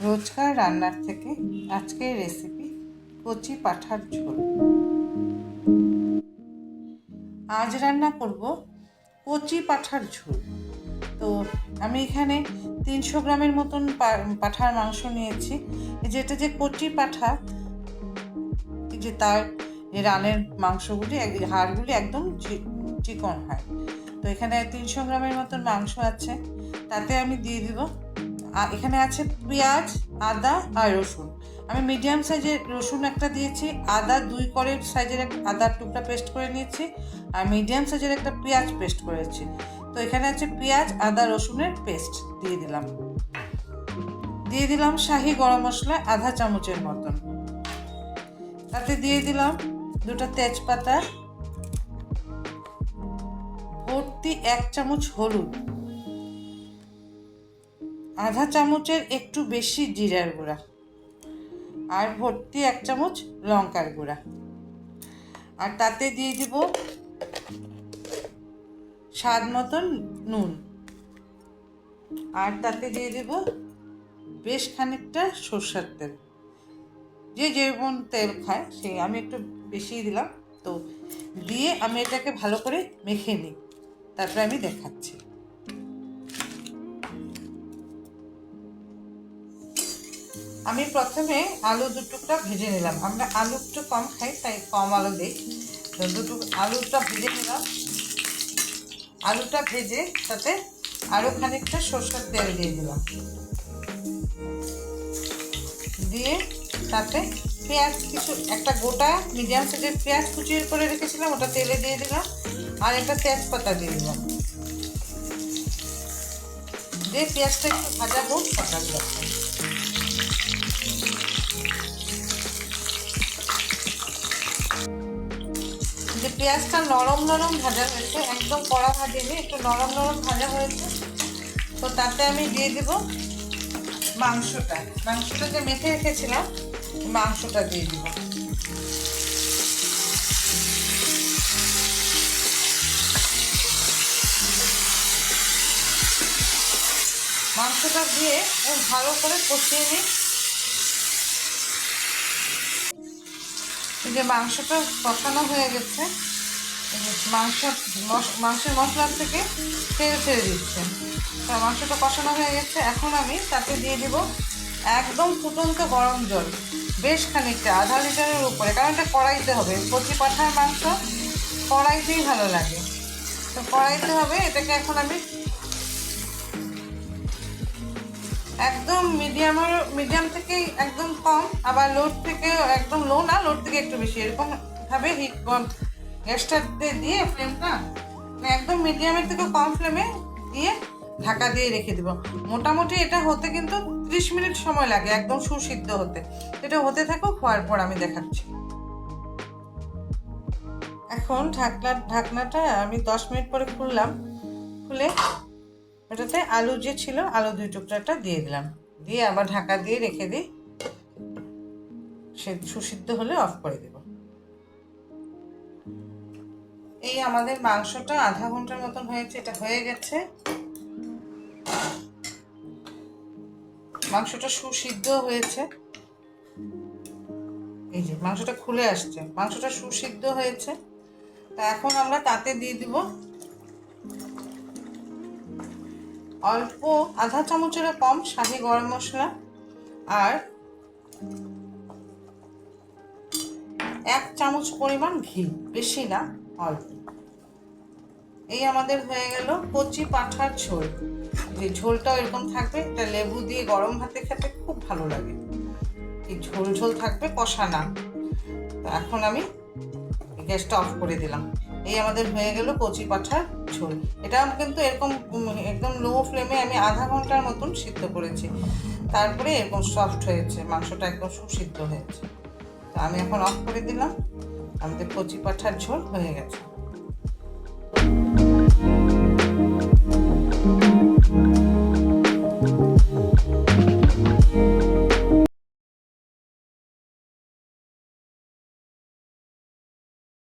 রোজকার রান্নার থেকে আজকের রেসিপি কচি পাঁঠার ঝোল। আজ রান্না করব কচি পাঁঠার ঝোল। তো আমি এখানে 300 গ্রামের মতন পাঁঠার মাংস নিয়েছি। যেটা যে কচি পাঁঠা, যে তার রানের মাংসগুলি হাড়গুলি একদম চিকন হয়। তো এখানে 300 গ্রামের মতন মাংস আছে। তাতে আমি দিয়ে দিব, এখানে আছে পেঁয়াজ, আদা আর রসুন। আমি মিডিয়াম সাইজের রসুন একটা দিয়েছি, আদা 2 করে সাইজের আদার টুকরা পেস্ট করে নিয়েছি, আর মিডিয়াম সাইজের একটা পেঁয়াজ পেস্ট করেছি। তো এখানে আছে পেঁয়াজ, আদা, রসুনের পেস্ট দিয়ে দিলাম শাহি গরম মশলা আধা চামচের মতন। তাতে দিয়ে দিলাম 2টা তেজপাতা, ভর্তি 1 চামচ হলুদ, আধা চামচের একটু বেশি জিরার গুঁড়া, আর ভর্তি 1 চামচ লঙ্কার গুঁড়া। আর তাতে দিয়ে দিব স্বাদ মতন নুন, আর তাতে দিয়ে দিব বেশ খানিকটা সরষের তেল। যে যেমন তেল খায় সেই, আমি একটু বেশি দিলাম। তো দিয়ে আমি এটাকে ভালো করে মেখে নিই, তারপরে আমি দেখাচ্ছি। আমি প্রথমে আলু 2 টুকরা ভেজে নিলাম। আমরা আলু একটু কম খাই, তাই কম আলু দিই। তো আলুটা ভেজে নিলাম। আলুটা ভেজে তাতে আরও খানিকটা সরষের তেল দিয়ে দিলাম। দিয়ে তাতে পেঁয়াজ একটা গোটা মিডিয়াম সাইজের পেঁয়াজ কুচিয়ে করে রেখেছিলাম, ওটা তেলে দিয়ে দিলাম। আর একটা তেজপাতা দিয়ে দিলাম। দিয়ে পেঁয়াজটা একটু ভাজা হোক, যে পেঁয়াজটা নরম নরম ভাজা হয়েছে, একদম কড়া ভাজিনি, একটু নরম নরম ভাজা হয়েছে। তো তাতে আমি দিয়ে দেব মাংসটা যে মেখে রেখেছিলাম, মাংসটা দিয়ে দিব। মাংসটা দিয়ে ভালো করে কষিয়ে নিই। এই যে মাংসটা কষানো হয়ে গেছে, মাংসের মশলা থেকে তেল ছেড়ে দিচ্ছে। তো মাংসটা কষানো হয়ে গেছে। এখন আমি তাতে দিয়ে দিব একদম ফুটন্ত গরম জল, বেশ খানিকটা, আধা লিটারের উপরে, কারণ এটা কড়াইতে হবে। কচি পাঁঠার মাংস কড়াইতেই ভালো লাগে, তো কড়াইতে হবে। এটাকে এখন আমি একদম মিডিয়াম থেকে একদম কম, আবার লোড থেকে একদম লো না, লোড থেকে একটু বেশি, এরকম ভাবে গ্যাসটা দিয়ে ফ্লেমটা একদম মিডিয়ামের থেকে কম ফ্লেমে দিয়ে ঢাকা দিয়ে রেখে দিব। মোটামুটি এটা হতে কিন্তু 30 মিনিট সময় লাগে, একদম সুসিদ্ধ হতে। এটা হতে থাকুক, হওয়ার পর আমি দেখাচ্ছি। এখন ঢাকনাটা আমি 10 মিনিট পরে খুলে ওটাতে আলু যে ছিল, আলু 2 টুকরাটা দিয়ে দিলাম। দিয়ে আবার ঢাকা দিয়ে রেখে দিই, সে সুসিদ্ধ হলে অফ করে দেব। এই আমাদের মাংসটা আধা ঘন্টার মতন হয়েছে, এটা হয়ে গেছে। মাংসটা সুসিদ্ধ হয়েছে, এই যে মাংসটা খুলে আসছে, মাংসটা সুসিদ্ধ হয়েছে। তা এখন আমরা তাতে দিয়ে দিব অল্প আধা চামচেরও কম শাহি গরম মশলা, আর 1 চামচ পরিমাণ ঘি, বেশি না, অল্প। এই আমাদের হয়ে গেল কচি পাঁঠার ঝোল। যে ঝোলটাও এরকম থাকবে, এটা লেবু দিয়ে গরম ভাতে খেতে খুব ভালো লাগে। এই ঝোল থাকবে, কষা না। তো এখন আমি গ্যাসটা অফ করে দিলাম। এই আমাদের হয়ে গেল কচি পাঁঠার ঝোল। এটা কিন্তু এরকম একদম লো ফ্লেমে আমি আধা ঘন্টার মতন সিদ্ধ করেছি, তারপরে এরকম সফট হয়েছে, মাংসটা একদম সুসিদ্ধ হয়েছে। তো আমি এখন অফ করে দিলাম, আমাদের কচি পাঁঠার ঝোল হয়ে গেছে।